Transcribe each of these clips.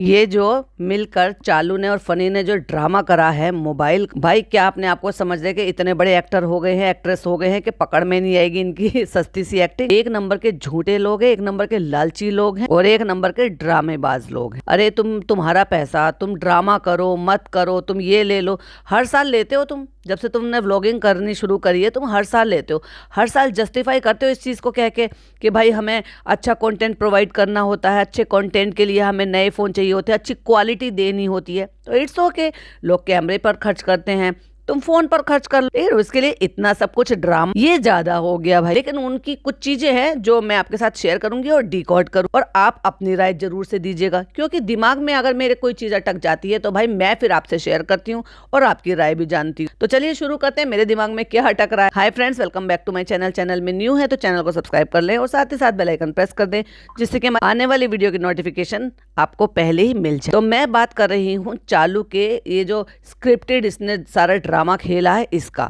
ये जो मिलकर चालू ने और फनी ने जो ड्रामा करा है मोबाइल, भाई क्या अपने आप को समझ रहे कि इतने बड़े एक्टर हो गए हैं, एक्ट्रेस हो गए हैं कि पकड़ में नहीं आएगी इनकी सस्ती सी एक्टिंग। एक नंबर के झूठे लोग हैं, एक नंबर के लालची लोग हैं और एक नंबर के ड्रामेबाज लोग हैं। अरे तुम्हारा पैसा, तुम ड्रामा करो मत करो, तुम ये ले लो। हर साल लेते हो तुम, जब से तुमने व्लॉगिंग करनी शुरू करी है तुम हर साल लेते हो, हर साल जस्टिफाई करते हो इस चीज़ को कह के कि भाई हमें अच्छा कंटेंट प्रोवाइड करना होता है, अच्छे कंटेंट के लिए हमें नए फ़ोन चाहिए होते हैं, अच्छी क्वालिटी देनी होती है। तो इट्स ओके, लोग कैमरे पर खर्च करते हैं, तुम फोन पर खर्च कर लो, उसके लिए इतना सब कुछ ड्रामा, ये ज्यादा हो गया भाई। लेकिन उनकी कुछ चीजें हैं जो मैं आपके साथ शेयर करूंगी और डिकोड करूँ, और आप अपनी राय जरूर से दीजिएगा, क्योंकि दिमाग में अगर मेरे कोई चीज अटक जाती है तो भाई मैं फिर आपसे शेयर करती हूँ और आपकी राय भी जानती हूँ। तो चलिए शुरू करते हैं, मेरे दिमाग में क्या अटक रहा है। Hi friends, welcome back to my channel. Channel में न्यू है तो चैनल को सब्सक्राइब कर लें और साथ ही साथ बेल आइकन प्रेस कर दें, जिससे कि आने वाली वीडियो की नोटिफिकेशन आपको पहले ही मिल जाए। तो मैं बात कर रही हूँ चालू के ये जो स्क्रिप्टेड इसने सारा ड्रामा खेला है इसका,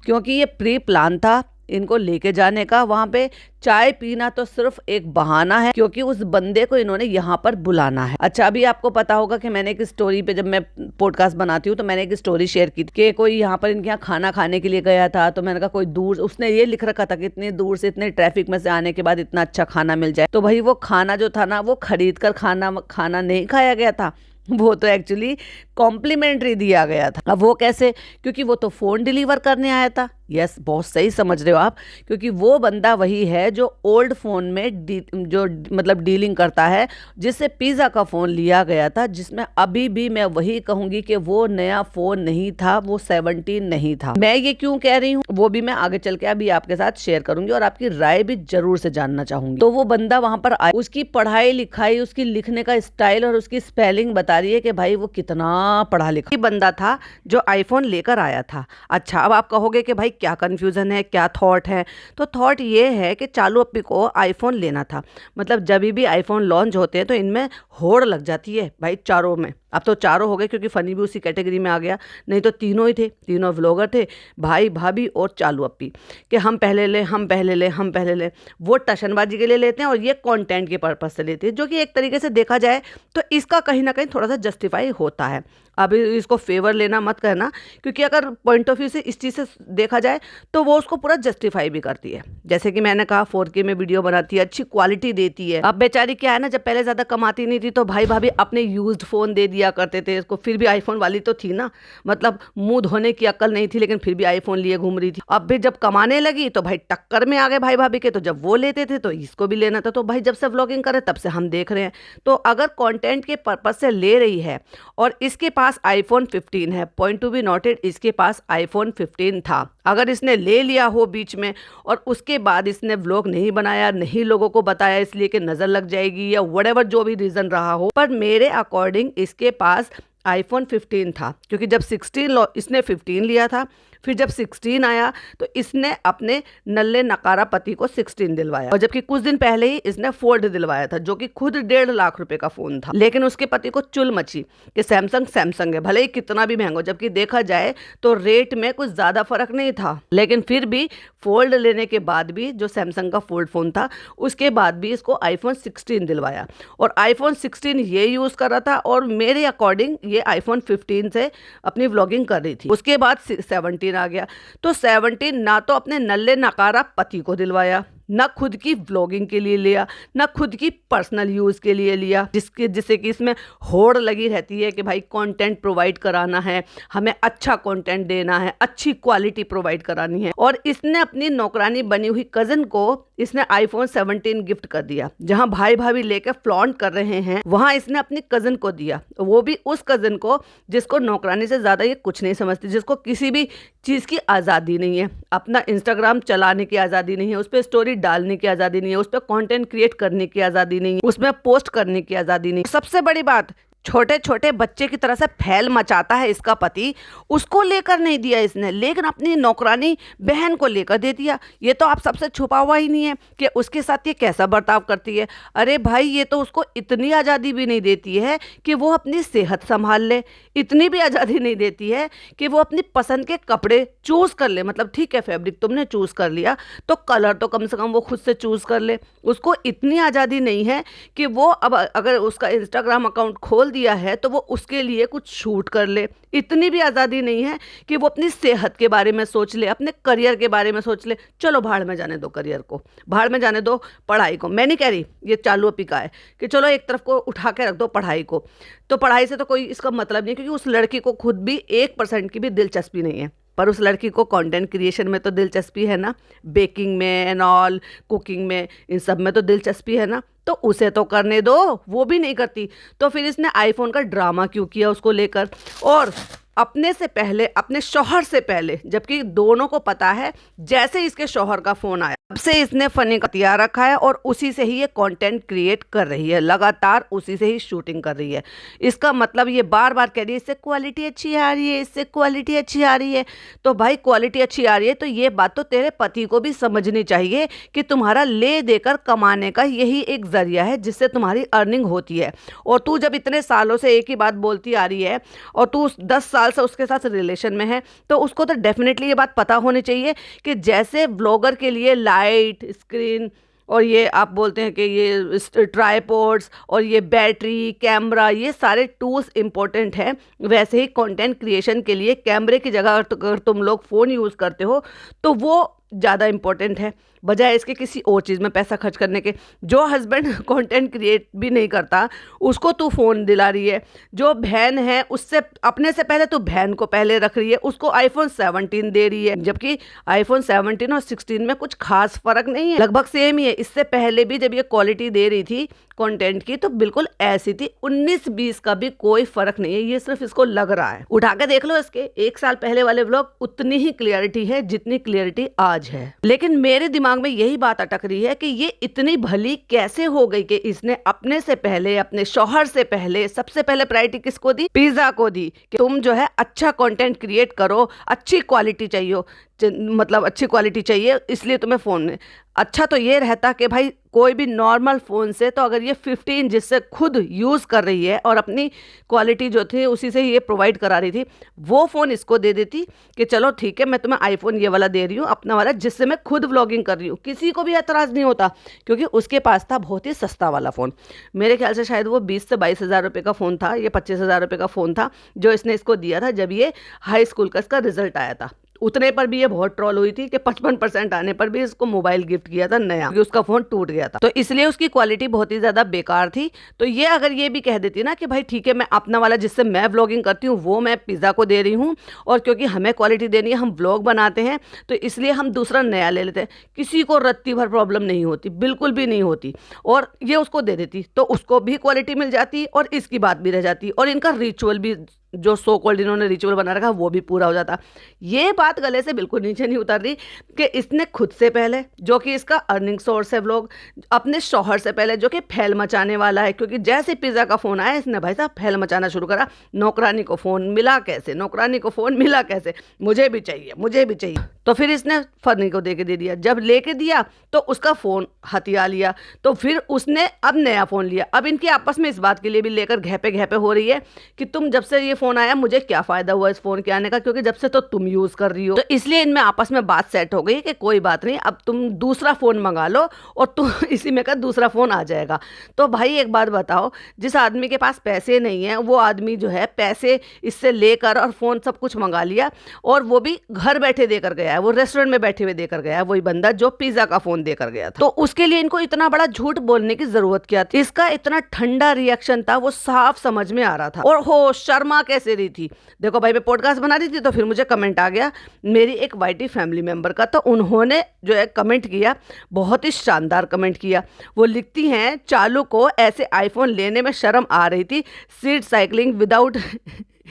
क्योंकि ये प्री प्लान था इनको लेके जाने का। वहां पे चाय पीना तो सिर्फ एक बहाना है, क्योंकि उस बंदे को इन्होंने यहाँ पर बुलाना है। अच्छा, अभी आपको पता होगा कि मैंने एक स्टोरी पे, जब मैं पॉडकास्ट बनाती हूँ तो मैंने एक स्टोरी शेयर की कि कोई यहाँ पर इनके यहाँ खाना खाने के लिए गया था। तो मैंने कहा कोई दूर, उसने ये लिख रखा था कि इतनी दूर से इतने ट्रैफिक में से आने के बाद इतना अच्छा खाना मिल जाए। तो भाई वो खाना जो था ना, वो खरीद कर खाना नहीं खाया गया था, वो तो एक्चुअली कॉम्प्लीमेंट्री दिया गया था। अब वो कैसे? क्योंकि वो तो फोन डिलीवर करने आया था। यस, बहुत सही समझ रहे हो आप, क्योंकि वो बंदा वही है जो ओल्ड फोन में जो मतलब डीलिंग करता है, जिससे पिज़्ज़ा का फ़ोन लिया गया था, जिसमें अभी भी मैं वही कहूँगी कि वो नया फ़ोन नहीं था, वो 17 नहीं था। मैं ये क्यों कह रही हूँ वो भी मैं आगे चल के अभी आपके साथ शेयर करूंगी और आपकी राय भी जरूर से जानना चाहूंगी। तो वो बंदा वहां पर आया, उसकी पढ़ाई लिखाई, उसकी लिखने का स्टाइल और उसकी स्पेलिंग बता रही है कि भाई वो कितना पढ़ा लिखा बंदा था जो आईफोन लेकर आया था। अच्छा, अब आप कहोगे कि भाई क्या कंफ्यूजन है, क्या थॉट है? तो थॉट ये है कि चालू अप्पी को आईफोन लेना था। मतलब जब भी आईफोन लॉन्च होते हैं तो इनमें होड़ लग जाती है भाई, चारों में। अब तो चारों हो गए क्योंकि फनी भी उसी कैटेगरी में आ गया, नहीं तो तीनों ही थे, तीनों व्लॉगर थे, भाई भाभी और चालू अप्पी, कि हम पहले ले, हम पहले ले, हम पहले ले। वो टशनबाजी के लिए लेते हैं और ये कंटेंट के पर्पज से लेते हैं, जो कि एक तरीके से देखा जाए तो इसका कहीं ना कहीं थोड़ा सा जस्टिफाई होता है। अब इसको फेवर लेना मत करना, क्योंकि अगर पॉइंट ऑफ व्यू से इस चीज़ से देखा जाए तो वो उसको पूरा जस्टिफाई भी करती है। जैसे कि मैंने कहा 4K में वीडियो बनाती है, अच्छी क्वालिटी देती है। अब बेचारी क्या है ना, जब पहले ज़्यादा कमाती नहीं थी तो भाई भाभी अपने यूज्ड फ़ोन दे दिया करते थे इसको, फिर भी आईफोन वाली तो थी ना, मतलब मुंह धोने की अक्ल नहीं थी लेकिन फिर भी आईफोन लिए घूम रही थी। अब भी जब कमाने लगी तो भाई टक्कर में आ गए भाई भाभी के, तो जब वो लेते थे तो इसको भी लेना था। तो भाई जब से व्लॉगिंग करे तब से हम देख रहे हैं, तो अगर कंटेंट के पर्पज से ले रही है और इसके पास आईफोन 15 है, पॉइंट टू बी नोटेड, इसके पास आईफोन 15 था। अगर इसने ले लिया हो बीच में और उसके बाद इसने व्लॉग नहीं बनाया, नहीं लोगों को बताया इसलिए कि नजर लग जाएगी या व्हाटएवर जो भी रीजन रहा हो, पर मेरे अकॉर्डिंग इसके पास आईफोन 15 था, क्योंकि जब 16 इसने 15 लिया था, फिर जब 16 आया तो इसने अपने नल्ले नकारा पति को 16 दिलवाया, और जबकि कुछ दिन पहले ही इसने फोल्ड दिलवाया था, जो कि खुद 1.5 लाख रुपए का फोन था। लेकिन उसके पति को चुल मची कि सैमसंग है, भले ही कितना भी महंगा, जबकि देखा जाए तो रेट में कुछ ज्यादा फर्क नहीं था। लेकिन फिर भी फोल्ड लेने के बाद भी, जो सैमसंग का फोल्ड फोन था, उसके बाद भी इसको आईफोन 16 दिलवाया, और आईफोन 16 ये यूज कर रहा था, और मेरे अकॉर्डिंग ये आईफोन 15 से अपनी व्लॉगिंग कर रही थी। उसके बाद 17 आ गया, तो 17 ना तो अपने नल्ले नकारा पति को दिलवाया, ना खुद की व्लॉगिंग के लिए लिया, ना खुद की पर्सनल यूज के लिए लिया, जिससे कि इसमें होड़ लगी रहती है कि भाई कंटेंट प्रोवाइड कराना है, हमें अच्छा कंटेंट देना है, अच्छी क्वालिटी प्रोवाइड करानी है। और इसने अपनी नौकरानी बनी हुई कजन को इसने आईफोन 17 गिफ्ट कर दिया। जहां भाई भाभी लेकर फ्लॉन्ट कर रहे हैं, वहां इसने अपनी कजन को दिया, वो भी उस कजन को जिसको नौकरानी से ज्यादा ये कुछ नहीं समझती, जिसको किसी भी चीज की आजादी नहीं है, अपना इंस्टाग्राम चलाने की आजादी नहीं है, उस पर स्टोरी डालने की आजादी नहीं है, उस पर कंटेंट क्रिएट करने की आजादी नहीं है, उसमें पोस्ट करने की आजादी नहीं। सबसे बड़ी बात, छोटे छोटे बच्चे की तरह से फैल मचाता है इसका पति, उसको लेकर नहीं दिया इसने, लेकिन अपनी नौकरानी बहन को लेकर दे दिया। ये तो आप सबसे छुपा हुआ ही नहीं है कि उसके साथ ये कैसा बर्ताव करती है। अरे भाई, ये तो उसको इतनी आज़ादी भी नहीं देती है कि वो अपनी सेहत संभाल ले, इतनी भी आज़ादी नहीं देती है कि वो अपनी पसंद के कपड़े चूज़ कर ले। मतलब ठीक है, फैब्रिक तुमने चूज़ कर लिया तो कलर तो कम से कम वो खुद से चूज़ कर ले। उसको इतनी आज़ादी नहीं है कि वो अब अगर उसका इंस्टाग्राम अकाउंट खोल दिया है तो वो उसके लिए कुछ शूट कर ले। इतनी भी आज़ादी नहीं है कि वो अपनी सेहत के बारे में सोच ले, अपने करियर के बारे में सोच ले। चलो भाड़ में जाने दो करियर को, भाड़ में जाने दो पढ़ाई को। मैं नहीं कह रही, ये चालू अपी का है कि चलो एक तरफ को उठा के रख दो पढ़ाई को। तो पढ़ाई से तो कोई इसका मतलब नहीं, क्योंकि उस लड़की को खुद भी 1% की भी दिलचस्पी नहीं है। पर उस लड़की को कंटेंट क्रिएशन में तो दिलचस्पी है ना, बेकिंग में एंड ऑल, कुकिंग में, इन सब में तो दिलचस्पी है ना। तो उसे तो करने दो, वो भी नहीं करती। तो फिर इसने आईफोन का ड्रामा क्यों किया उसको लेकर, और अपने से पहले, अपने शौहर से पहले, जबकि दोनों को पता है जैसे इसके शौहर का फोन आया तब से इसने फनी का हथियार रखा है और उसी से ही ये कंटेंट क्रिएट कर रही है, लगातार उसी से ही शूटिंग कर रही है। इसका मतलब ये बार बार कह रही है इससे क्वालिटी अच्छी आ रही है, इससे क्वालिटी अच्छी आ रही है। तो भाई क्वालिटी अच्छी आ रही है तो ये बात तो तेरे पति को भी समझनी चाहिए कि तुम्हारा ले देकर कमाने का यही एक जरिया है जिससे तुम्हारी अर्निंग होती है। और तू जब इतने सालों से एक ही बात बोलती आ रही है और तू 10 साल से उसके साथ रिलेशन में है, तो उसको तो डेफिनेटली ये बात पता होनी चाहिए कि जैसे ब्लॉगर के लिए लाइट, स्क्रीन और ये आप बोलते हैं कि ये ट्राइपॉड्स और ये बैटरी, कैमरा, ये सारे टूल्स इंपॉर्टेंट हैं, वैसे ही कंटेंट क्रिएशन के लिए कैमरे की जगह अगर तुम लोग फ़ोन यूज़ करते हो तो वो ज़्यादा इम्पोर्टेंट है बजाय इसके किसी और चीज़ में पैसा खर्च करने के। जो हस्बैंड कंटेंट क्रिएट भी नहीं करता उसको तू फ़ोन दिला रही है, जो बहन है उससे अपने से पहले तू बहन को पहले रख रही है, उसको आईफोन 17 दे रही है, जबकि आईफोन 17 और 16 में कुछ खास फ़र्क नहीं है, लगभग सेम ही है। इससे पहले भी जब ये क्वालिटी दे रही थी कंटेंट की तो बिल्कुल ऐसी थी, 19-20 का भी कोई फ़र्क नहीं है, ये सिर्फ इसको लग रहा है। उठा के देख लो इसके 1 साल पहले वाले व्लॉग, उतनी ही क्लियरिटी है जितनी क्लियरिटी आज है। लेकिन मेरे दिमाग में यही बात अटक रही है कि ये इतनी भली कैसे हो गई कि इसने अपने से पहले, अपने शौहर से पहले, सबसे पहले प्रायोरिटी किसको दी? पिज़्ज़ा को दी कि तुम जो है अच्छा कंटेंट क्रिएट करो, अच्छी क्वालिटी चाहिए, मतलब अच्छी क्वालिटी चाहिए, इसलिए तुम्हें फ़ोन। अच्छा तो ये रहता कि भाई कोई भी नॉर्मल फ़ोन से, तो अगर ये 15 जिससे खुद यूज़ कर रही है और अपनी क्वालिटी जो थी उसी से ही ये प्रोवाइड करा रही थी, वो फ़ोन इसको दे देती कि चलो ठीक है मैं तुम्हें आईफोन ये वाला दे रही हूँ, अपना वाला, जिससे मैं खुद व्लॉगिंग कर रही हूँ। किसी को भी एतराज़ नहीं होता क्योंकि उसके पास था बहुत ही सस्ता वाला फ़ोन। मेरे ख्याल से शायद वो 20 से 22 हज़ार रुपये का फ़ोन था, ये 25 हज़ार रुपये का फ़ोन था जो इसने इसको दिया था जब ये हाई स्कूल का इसका रिजल्ट आया था। उतने पर भी ये बहुत ट्रोल हुई थी कि 55% आने पर भी इसको मोबाइल गिफ्ट किया था नया, क्योंकि उसका फ़ोन टूट गया था, तो इसलिए उसकी क्वालिटी बहुत ही ज़्यादा बेकार थी। तो ये अगर ये भी कह देती ना कि भाई ठीक है मैं अपना वाला जिससे मैं व्लॉगिंग करती हूँ वो मैं पिज़्ज़ा को दे रही हूँ, और क्योंकि हमें क्वालिटी देनी है, हम व्लॉग बनाते हैं, तो इसलिए हम दूसरा नया ले लेते हैं, किसी को रत्ती भर प्रॉब्लम नहीं होती, बिल्कुल भी नहीं होती। और ये उसको दे देती तो उसको भी क्वालिटी मिल जाती और इसकी बात भी रह जाती और इनका रिचुअल भी, जो सो कॉल्ड इन्होंने रिचुअल बना रखा, वो भी पूरा हो जाता। ये बात गले से बिल्कुल नीचे नहीं उतर रही कि इसने खुद से पहले, जो कि इसका अर्निंग सोर्स है व्लॉग, अपने शौहर से पहले जो कि फैल मचाने वाला है, क्योंकि जैसे पिज़्ज़ा का फ़ोन आया इसने भाई साहब फैल मचाना शुरू करा। नौकरानी को फ़ोन मिला कैसे, नौकरानी को फ़ोन मिला कैसे, मुझे भी चाहिए, मुझे भी चाहिए। तो फिर इसने फनी को दे दिया, जब लेके दिया तो उसका फ़ोन हथिया लिया, तो फिर उसने अब नया फ़ोन लिया। अब इनकी आपस में इस बात के लिए भी लेकर घैपे हो रही है कि तुम जब से ये फ़ोन आया मुझे क्या फ़ायदा हुआ इस फ़ोन के आने का, क्योंकि जब से तो तुम यूज़ कर रही हो। तो इसलिए इनमें आपस में बात सेट हो गई कि कोई बात नहीं, अब तुम दूसरा फ़ोन मंगा लो और तुम इसी में का दूसरा फ़ोन आ जाएगा। तो भाई एक बात बताओ, जिस आदमी के पास पैसे नहीं है वो आदमी जो है पैसे इससे लेकर और फ़ोन सब कुछ मंगा लिया, और वो भी घर बैठे देकर गया है, वो रेस्टोरेंट में बैठे हुए देकर गया है, वही बंदा जो पिज़्ज़ा का फ़ोन देकर गया था। तो उसके लिए इनको इतना बड़ा झूठ बोलने की ज़रूरत क्या थी? इसका इतना ठंडा रिएक्शन था, वो साफ समझ में आ रहा था। और हो शर्मा कैसे रही थी, देखो भाई मैं पॉडकास्ट बना रही थी तो फिर मुझे कमेंट आ गया मेरी एक वाईटी फैमिली मेंबर का, तो उन्होंने जो है कमेंट किया, बहुत ही शानदार कमेंट किया। वो लिखती हैं, चालू को ऐसे आईफोन लेने में शर्म आ रही थी, seat cycling without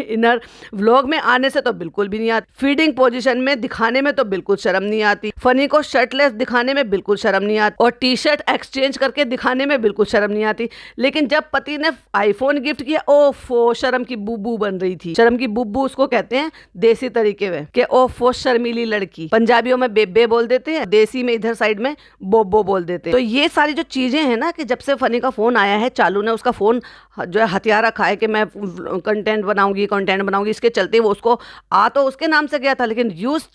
inner vlog में आने से तो बिल्कुल भी नहीं आती, फीडिंग पोजीशन में दिखाने में तो बिल्कुल शर्म नहीं आती, फनी को शर्टलेस दिखाने में बिल्कुल शर्म नहीं आती, और टी शर्ट एक्सचेंज करके दिखाने में बिल्कुल शर्म नहीं आती। लेकिन जब पति ने आईफोन गिफ्ट किया, ओफो शर्म की बुब्बू बन रही थी। शर्म की बुब्बू उसको कहते हैं देसी तरीके में कि ओफो शर्मीली लड़की, पंजाबियों में बेबे बोल देते हैं, देसी में इधर साइड में बोबो बोल देते हैं। तो ये सारी जो चीजें हैं ना, कि जब से फनी का फोन आया है, चालू ने उसका फोन जो है हथियार रखा है कि मैं कंटेंट बनाऊंगी, इसके चलते वो उसको आ तो उसके नाम से गया था, लेकिन यूज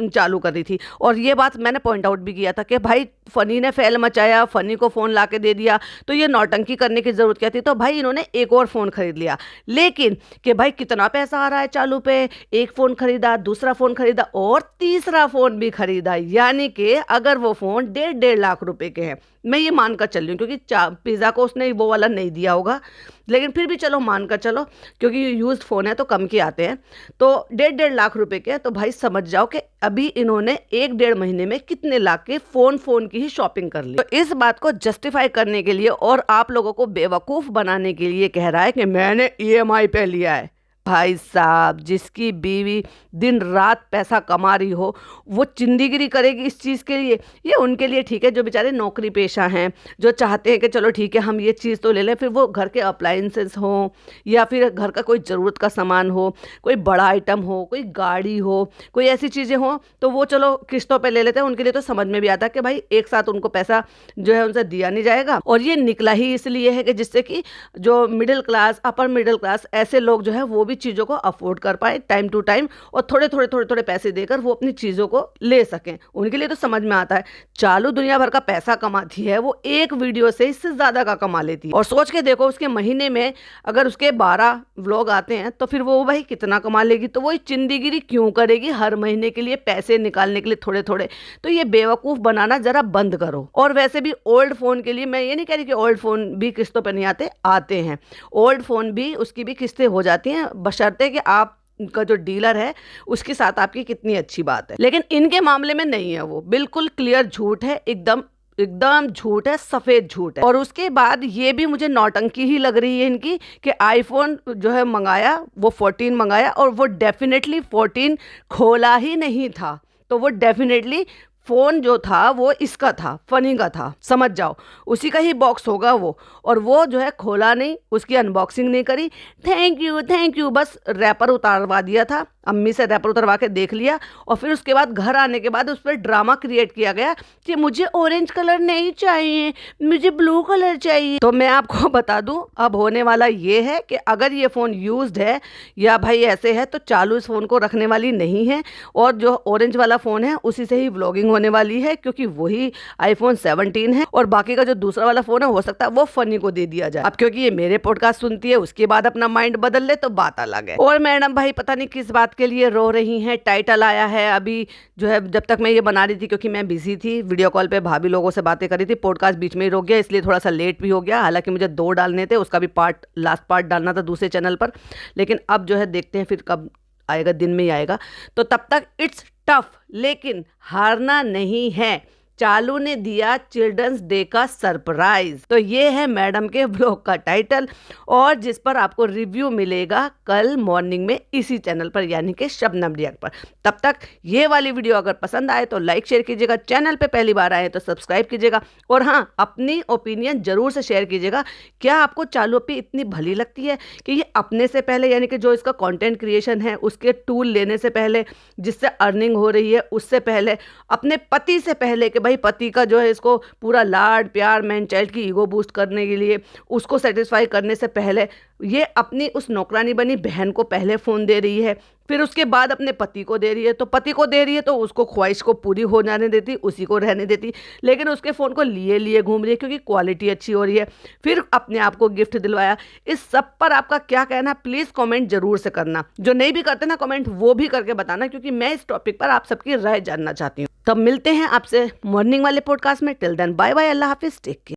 चालू कर रही थी। और ये बात मैंने पॉइंट आउट भी किया था कि भाई फ़नी ने फैल मचाया, फ़नी को फ़ोन ला के दे दिया, तो ये नौटंकी करने की ज़रूरत क्या थी। तो भाई इन्होंने एक और फ़ोन खरीद लिया, लेकिन कि भाई कितना पैसा आ रहा है चालू पे, एक फ़ोन खरीदा, दूसरा फ़ोन खरीदा और तीसरा फ़ोन भी खरीदा, यानी कि अगर वो फ़ोन 1.5 लाख रुपए के हैं, मैं ये मान कर चल रही हूँ क्योंकि पिज़्ज़ा को उसने वो वाला नहीं दिया होगा, लेकिन फिर भी चलो मान कर चलो क्योंकि यूज्ड फ़ोन है तो कम के आते हैं, तो 1.5 लाख रुपए के, तो भाई समझ जाओ कि अभी इन्होंने 1-1.5 महीने में कितने लाख के फ़ोन की ही शॉपिंग कर ली। तो इस बात को जस्टिफाई करने के लिए और आप लोगों को बेवकूफ़ बनाने के लिए कह रहा है कि मैंने EMI पे लिया है। भाई साहब, जिसकी बीवी दिन रात पैसा कमा रही हो वो चिंदीगिरी करेगी इस चीज़ के लिए। ये उनके लिए ठीक है जो बेचारे नौकरी पेशा हैं, जो चाहते हैं कि चलो ठीक है हम ये चीज़ तो ले लें, फिर वो घर के अप्लाइंसेस हों या फिर घर का कोई ज़रूरत का सामान हो, कोई बड़ा आइटम हो, कोई गाड़ी हो, कोई ऐसी चीज़ें हों, तो वो चलो किस्तों पे ले लेते हैं। उनके लिए तो समझ में भी आता है कि भाई एक साथ उनको पैसा जो है उनसे दिया नहीं जाएगा। और ये निकला ही इसलिए है कि जिससे कि जो middle class, upper middle class ऐसे लोग जो है वो भी चीज़ों को अफोर्ड कर पाए टाइम टू टाइम, और थोड़े पैसे देकर वो अपनी चीज़ों को ले सकें। उनके लिए तो समझ में आता है। चालू दुनिया भर का पैसा कमाती है, वो एक वीडियो से इससे ज़्यादा का कमा लेती है। और सोच के देखो उसके महीने में अगर उसके 12 व्लॉग आते हैं तो फिर वो भाई कितना कमा लेगी। तो वो चिंदीगिरी क्यों करेगी हर महीने के लिए पैसे निकालने के लिए थोड़े थोड़े। तो ये बेवकूफ़ बनाना ज़रा बंद करो। और वैसे भी ओल्ड फ़ोन के लिए मैं ये नहीं कह रही कि ओल्ड फ़ोन भी किस्तों पर नहीं आते हैं। ओल्ड फ़ोन भी उसकी भी किस्तें हो जाती हैं, बशर्ते कि आप का जो डीलर है उसके साथ आपकी कितनी अच्छी बात है। लेकिन इनके मामले में नहीं है, वो बिल्कुल क्लियर झूठ है, एकदम एकदम झूठ है, सफ़ेद झूठ है। और उसके बाद ये भी मुझे नौटंकी ही लग रही है इनकी कि आईफोन जो है मंगाया, वो 14 मंगाया और वो डेफिनेटली 14 खोला ही नहीं था। तो वो डेफिनेटली फ़ोन जो था वो इसका था, फ़नी का था, समझ जाओ उसी का ही बॉक्स होगा वो। और वो जो है खोला नहीं, उसकी अनबॉक्सिंग नहीं करी, थैंक यू बस रैपर उतारवा दिया था, अम्मी से रैपर उतरवा के देख लिया। और फिर उसके बाद घर आने के बाद उस पर ड्रामा क्रिएट किया गया कि मुझे ऑरेंज कलर नहीं चाहिए, मुझे ब्लू कलर चाहिए। तो मैं आपको बता दूं अब होने वाला ये है कि अगर ये फ़ोन यूज्ड है या भाई ऐसे है तो चालू इस फ़ोन को रखने वाली नहीं है। और जो ऑरेंज वाला फ़ोन है उसी से ही व्लॉगिंग होने वाली है क्योंकि वही आईफोन 17 है। और बाकी का जो दूसरा वाला फ़ोन है हो सकता है वो फ़नी को दे दिया जाए। अब क्योंकि ये मेरे पॉडकास्ट सुनती है उसके बाद अपना माइंड बदल ले तो बात अलग है। और मैडम भाई पता नहीं किस बात के लिए रो रही हैं। टाइटल आया है अभी जो है, जब तक मैं ये बना रही थी क्योंकि मैं बिजी थी, वीडियो कॉल पे भाभी लोगों से बातें कर रही थी, पॉडकास्ट बीच में ही रुक गया, इसलिए थोड़ा सा लेट भी हो गया। हालांकि मुझे 2 डालने थे, उसका भी लास्ट पार्ट डालना था दूसरे चैनल पर, लेकिन अब जो है देखते हैं फिर कब आएगा, दिन में ही आएगा। तो तब तक इट्स टफ, लेकिन हारना नहीं है। चालू ने दिया चिल्ड्रंस डे का सरप्राइज। तो ये है मैडम के ब्लॉग का टाइटल और जिस पर आपको रिव्यू मिलेगा कल मॉर्निंग में इसी चैनल पर, यानी कि शबनम रिएक्ट पर। तब तक ये वाली वीडियो अगर पसंद आए तो लाइक शेयर कीजिएगा, चैनल पे पहली बार आए तो सब्सक्राइब कीजिएगा और हाँ अपनी ओपिनियन जरूर से शेयर कीजिएगा। क्या आपको चालू पे इतनी भली लगती है कि ये अपने से पहले, यानी कि जो इसका कंटेंट क्रिएशन है उसके टूल लेने से पहले, जिससे अर्निंग हो रही है उससे पहले, अपने पति से पहले कि भाई पति का जो है इसको पूरा लाड प्यार मैन चाइल्ड की ईगो बूस्ट करने के लिए उसको सेटिस्फाई करने से पहले ये अपनी उस नौकरानी बनी बहन को पहले फ़ोन दे रही है, फिर उसके बाद अपने पति को दे रही है। तो पति को दे रही है तो उसको ख्वाहिश को पूरी हो जाने देती, उसी को रहने देती, लेकिन उसके फ़ोन को लिए घूम रही है क्योंकि क्वालिटी अच्छी हो रही है। फिर अपने आप को गिफ्ट दिलवाया। इस सब पर आपका क्या कहना, प्लीज़ कमेंट जरूर से करना। जो नहीं भी करते ना कमेंट, वो भी करके बताना, क्योंकि मैं इस टॉपिक पर आप सबकी राय जानना चाहती हूँ। तब मिलते हैं आपसे मॉर्निंग वाले पॉडकास्ट में। टिल देन बाय बाय, अल्लाह हाफिज़, टेक केयर।